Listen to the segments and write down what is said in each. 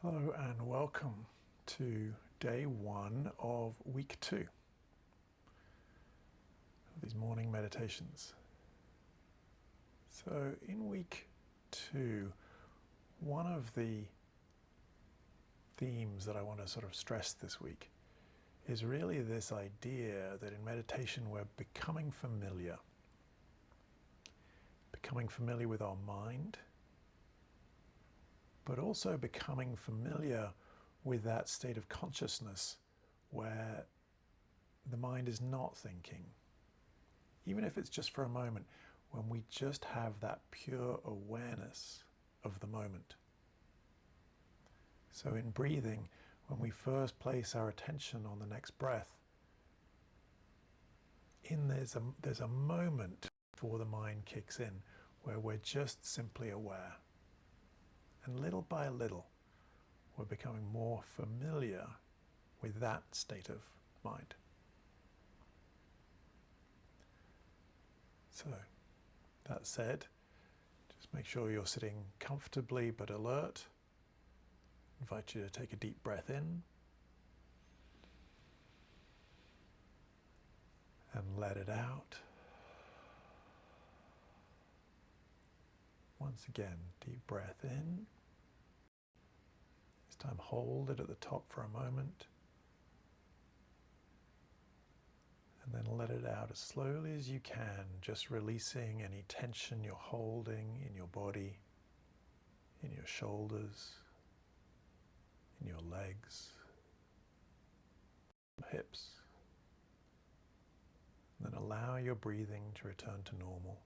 Hello and welcome to day 1 of week 2 of these morning meditations. So in week 2, one of the themes that I want to sort of stress this week is really this idea that in meditation we're becoming familiar with our mind, but also becoming familiar with that state of consciousness where the mind is not thinking. Even if it's just for a moment, when we just have that pure awareness of the moment. So in breathing, when we first place our attention on the next breath, there's a moment before the mind kicks in where we're just simply aware. And little by little, we're becoming more familiar with that state of mind. So, that said, just make sure you're sitting comfortably but alert. I invite you to take a deep breath in and let it out. Once again, deep breath in. This time hold it at the top for a moment. And then let it out as slowly as you can, just releasing any tension you're holding in your body, in your shoulders, in your legs, hips. And then allow your breathing to return to normal.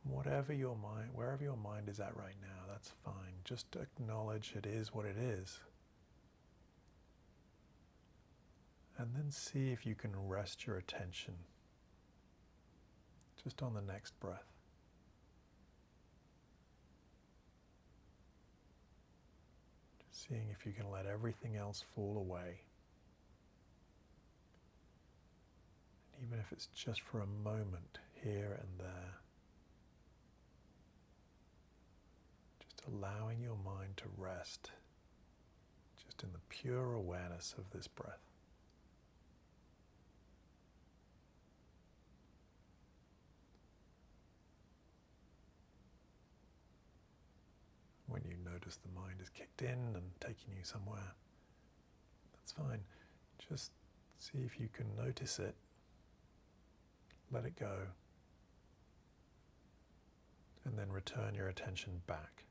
Wherever your mind is at right now, that's fine. Just acknowledge it is what it is. And then see if you can rest your attention just on the next breath. Just seeing if you can let everything else fall away. And even if it's just for a moment here and there, just allowing your mind to rest just in the pure awareness of this breath. When you notice the mind is kicked in and taking you somewhere, that's fine. Just see if you can notice it, let it go, and then return your attention back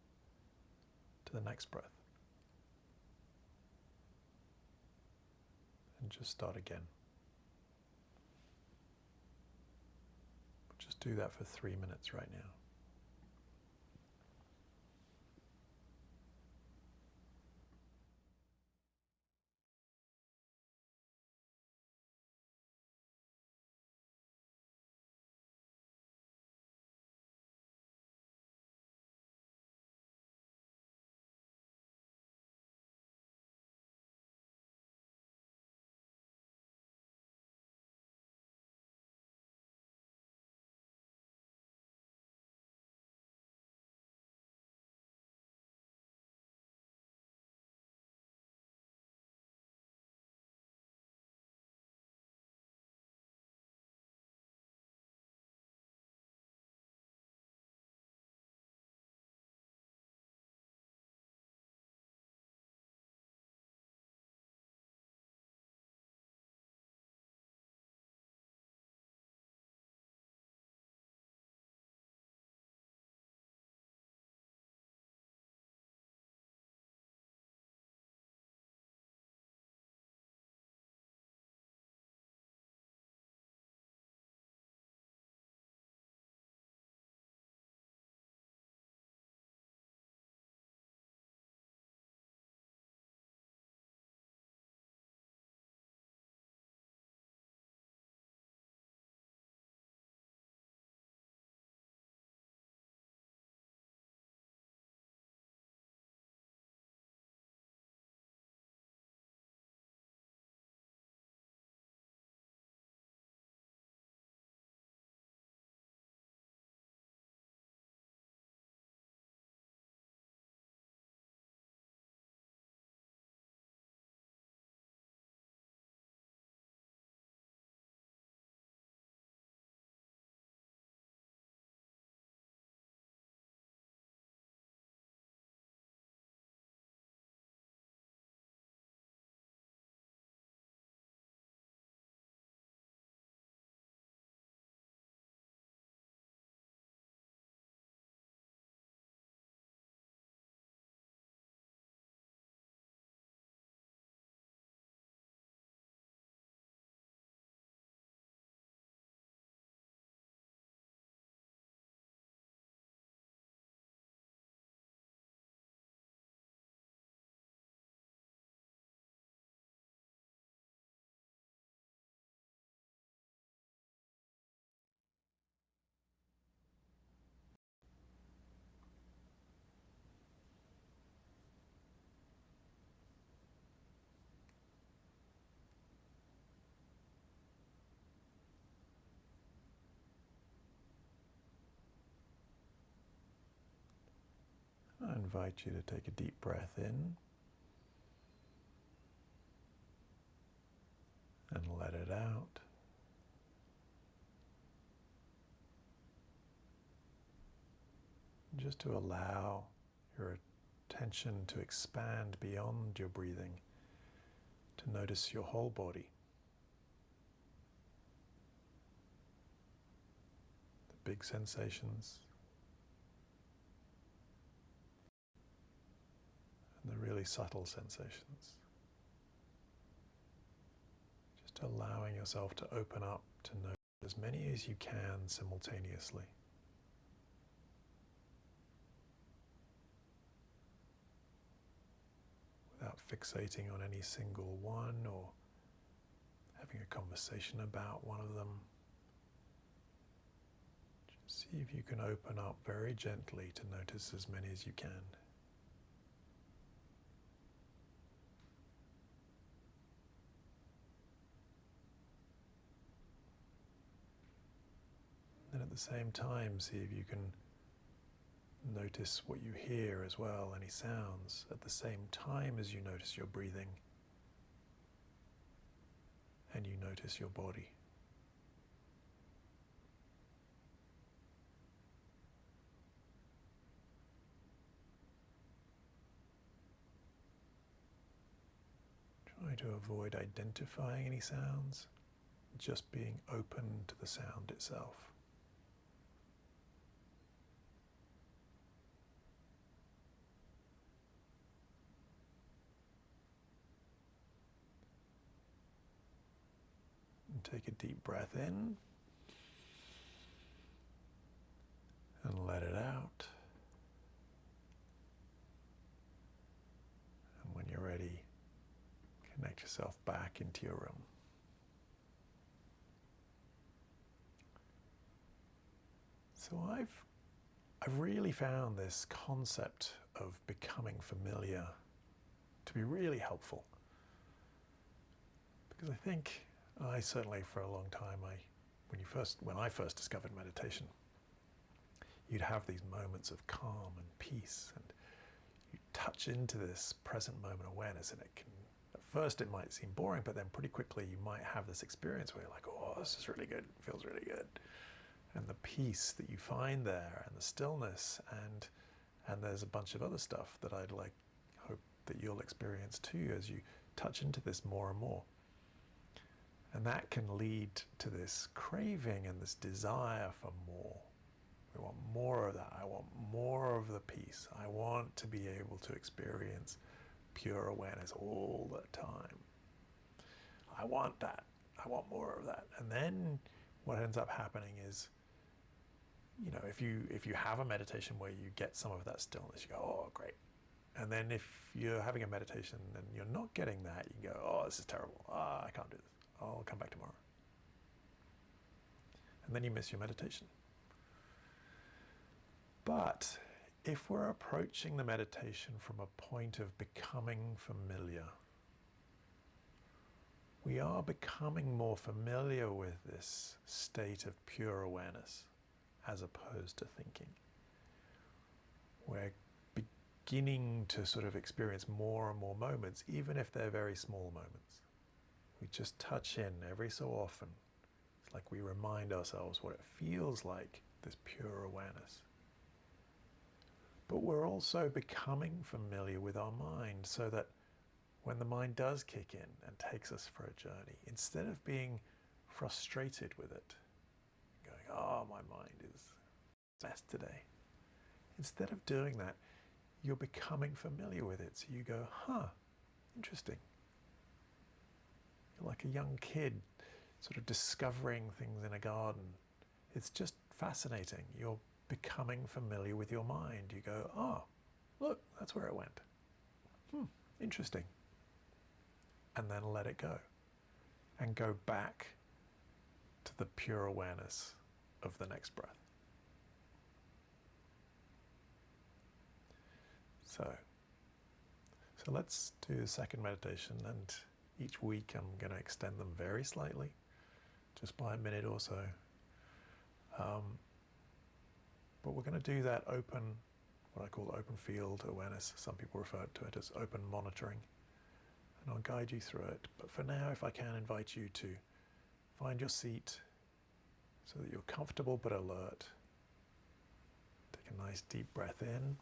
to the next breath. And just start again. Just do that for 3 minutes right now. invite you to take a deep breath in and let it out. Just to allow your attention to expand beyond your breathing, to notice your whole body. The big sensations and the really subtle sensations. Just allowing yourself to open up to notice as many as you can simultaneously. Without fixating on any single one or having a conversation about one of them. Just see if you can open up very gently to notice as many as you can. And at the same time, see if you can notice what you hear as well, any sounds, at the same time as you notice your breathing and you notice your body. Try to avoid identifying any sounds, just being open to the sound itself. Take a deep breath in and let it out. And when you're ready, connect yourself back into your room. So I've really found this concept of becoming familiar to be really helpful, because I think I certainly, for a long time, when I first discovered meditation, you'd have these moments of calm and peace, and you touch into this present moment awareness, and it can, at first it might seem boring, but then pretty quickly you might have this experience where you're like, oh, this is really good, it feels really good. And the peace that you find there, and the stillness, and there's a bunch of other stuff that I'd hope that you'll experience too as you touch into this more and more. And that can lead to this craving and this desire for more. We want more of that. I want more of the peace. I want to be able to experience pure awareness all the time. I want that. I want more of that. And then what ends up happening is, if you have a meditation where you get some of that stillness, you go, oh, great. And then if you're having a meditation and you're not getting that, you go, oh, this is terrible. I can't do this. I'll come back tomorrow. And then you miss your meditation. But if we're approaching the meditation from a point of becoming familiar, we are becoming more familiar with this state of pure awareness as opposed to thinking. We're beginning to sort of experience more and more moments, even if they're very small moments. We just touch in every so often. It's like we remind ourselves what it feels like, this pure awareness. But we're also becoming familiar with our mind, so that when the mind does kick in and takes us for a journey, instead of being frustrated with it, going, oh, my mind is obsessed today. Instead of doing that, you're becoming familiar with it. So you go, interesting. Like a young kid sort of discovering things in a garden. It's just fascinating. You're becoming familiar with your mind. You go, oh, look, that's where it went. Interesting. And then let it go. And go back to the pure awareness of the next breath. So let's do the second meditation, and each week I'm going to extend them very slightly, just by a minute or so. But we're going to do that open what I call open field awareness. Some people refer to it as open monitoring. And I'll guide you through it. But for now, if I can invite you to find your seat so that you're comfortable but alert. Take a nice deep breath in.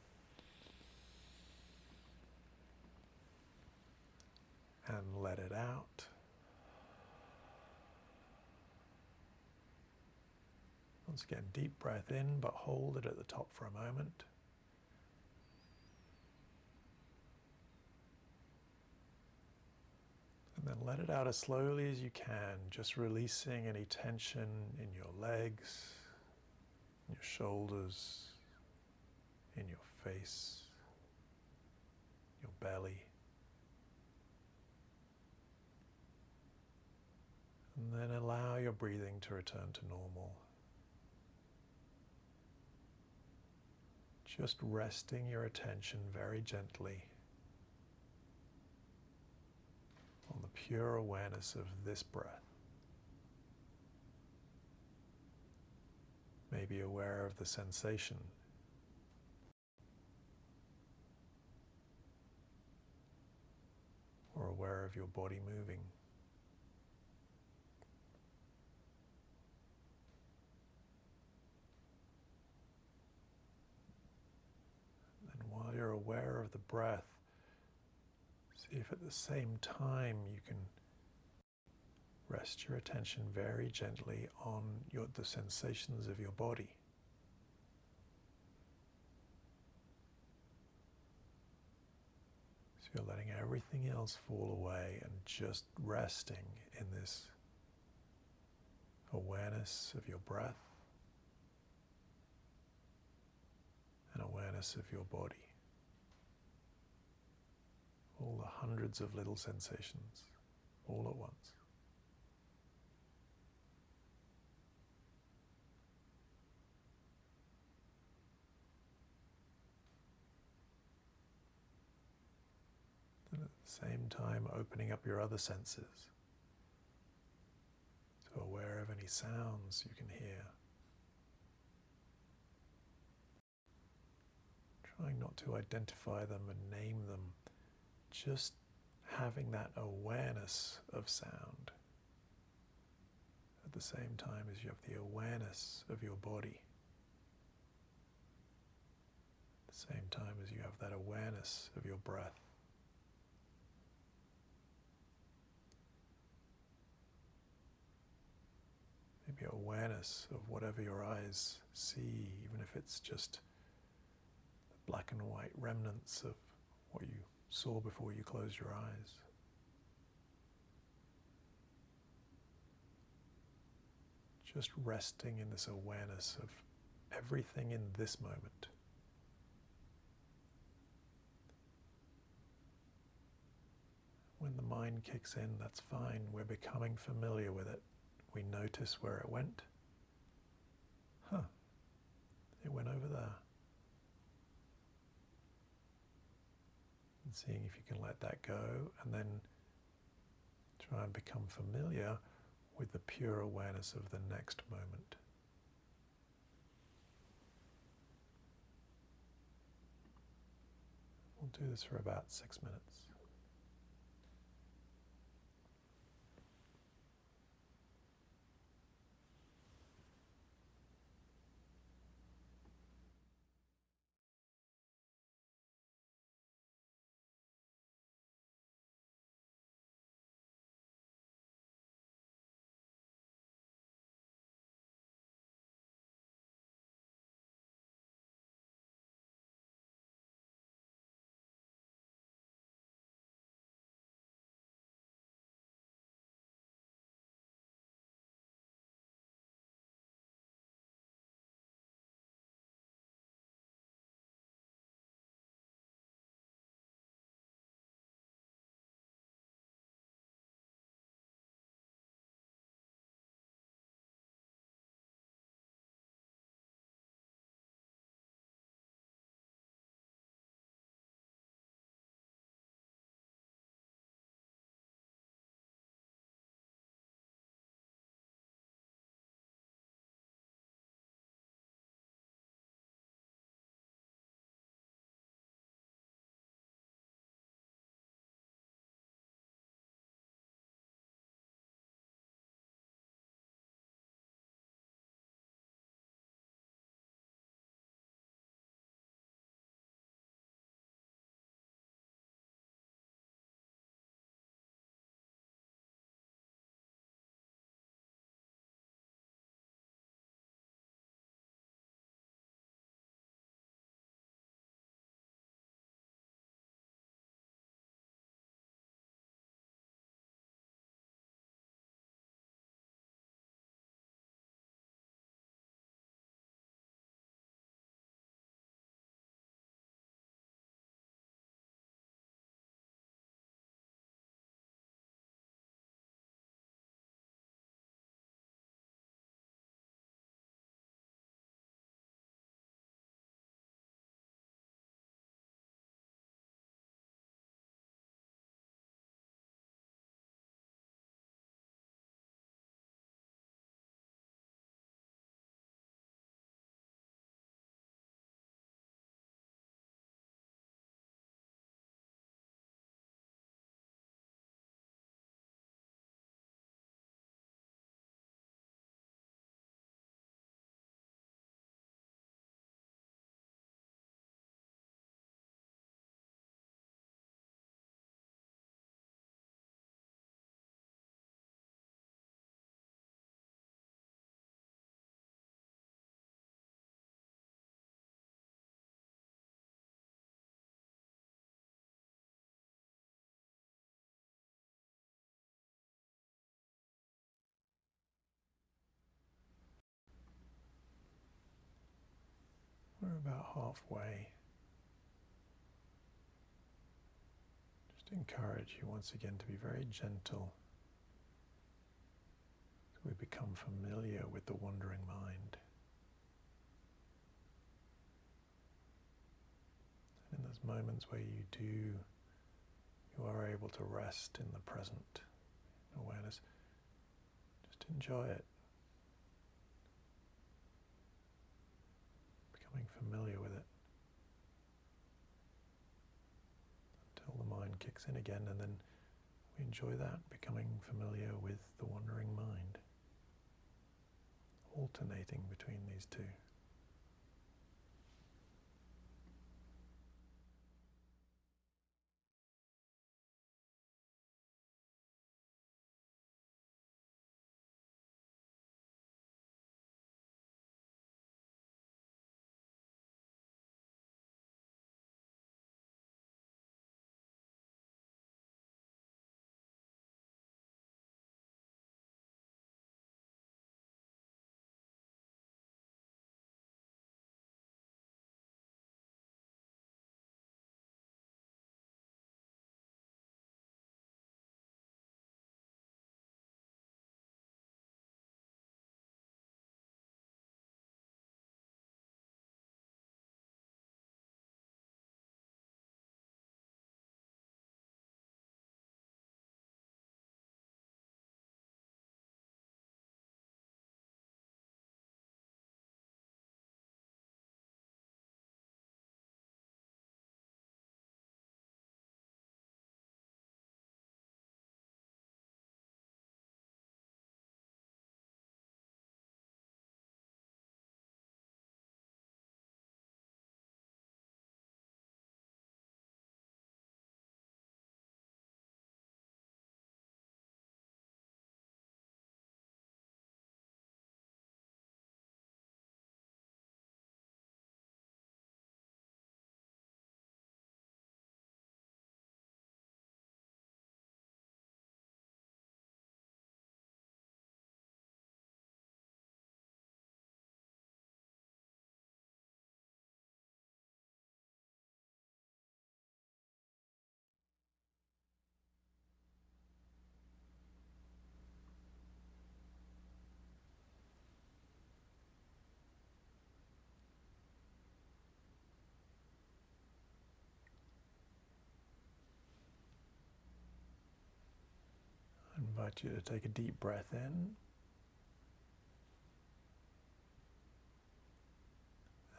And let it out. Once again, deep breath in, but hold it at the top for a moment. And then let it out as slowly as you can, just releasing any tension in your legs, in your shoulders, in your face, your belly. And then allow your breathing to return to normal. Just resting your attention very gently on the pure awareness of this breath. Maybe aware of the sensation. Or aware of your body moving. And while you're aware of the breath, see if at the same time you can rest your attention very gently on the sensations of your body. So you're letting everything else fall away and just resting in this awareness of your breath and awareness of your body. All the hundreds of little sensations, all at once. And at the same time, opening up your other senses. So aware of any sounds you can hear. Trying not to identify them and name them, just having that awareness of sound at the same time as you have the awareness of your body. At the same time as you have that awareness of your breath. Maybe awareness of whatever your eyes see, even if it's just the black and white remnants of what you saw before you closed your eyes. Just resting in this awareness of everything in this moment. When the mind kicks in, that's fine. We're becoming familiar with it. We notice where it went. It went over there. And seeing if you can let that go, and then try and become familiar with the pure awareness of the next moment. We'll do this for about 6 minutes. We're about halfway. Just encourage you once again to be very gentle as we become familiar with the wandering mind. And in those moments where you are able to rest in the present awareness, just enjoy it. Becoming familiar with it until the mind kicks in again, and then we enjoy that, becoming familiar with the wandering mind, alternating between these two. I invite you to take a deep breath in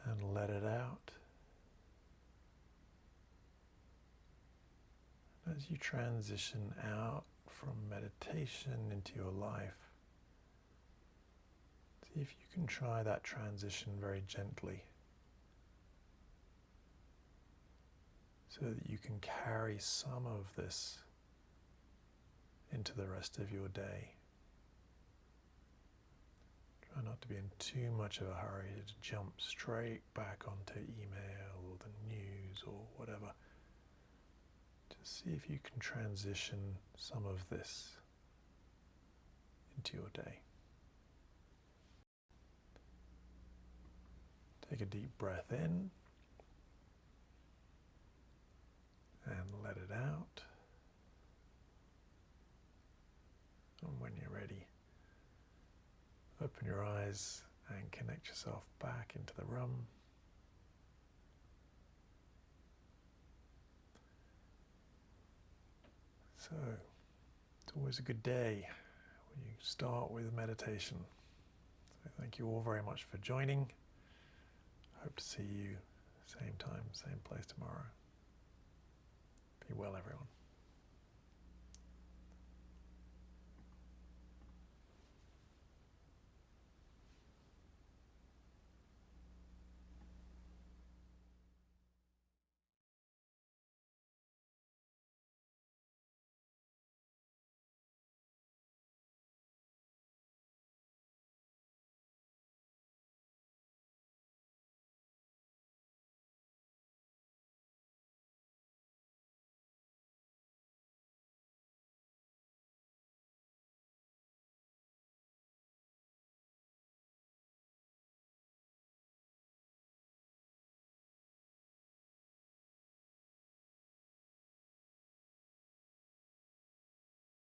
and let it out. As you transition out from meditation into your life, see if you can try that transition very gently, so that you can carry some of this into the rest of your day. Try not to be in too much of a hurry to jump straight back onto email or the news or whatever. Just see if you can transition some of this into your day. Take a deep breath in and let it out. And when you're ready, open your eyes and connect yourself back into the room. So, it's always a good day when you start with meditation. So thank you all very much for joining. Hope to see you same time, same place tomorrow. Be well, everyone.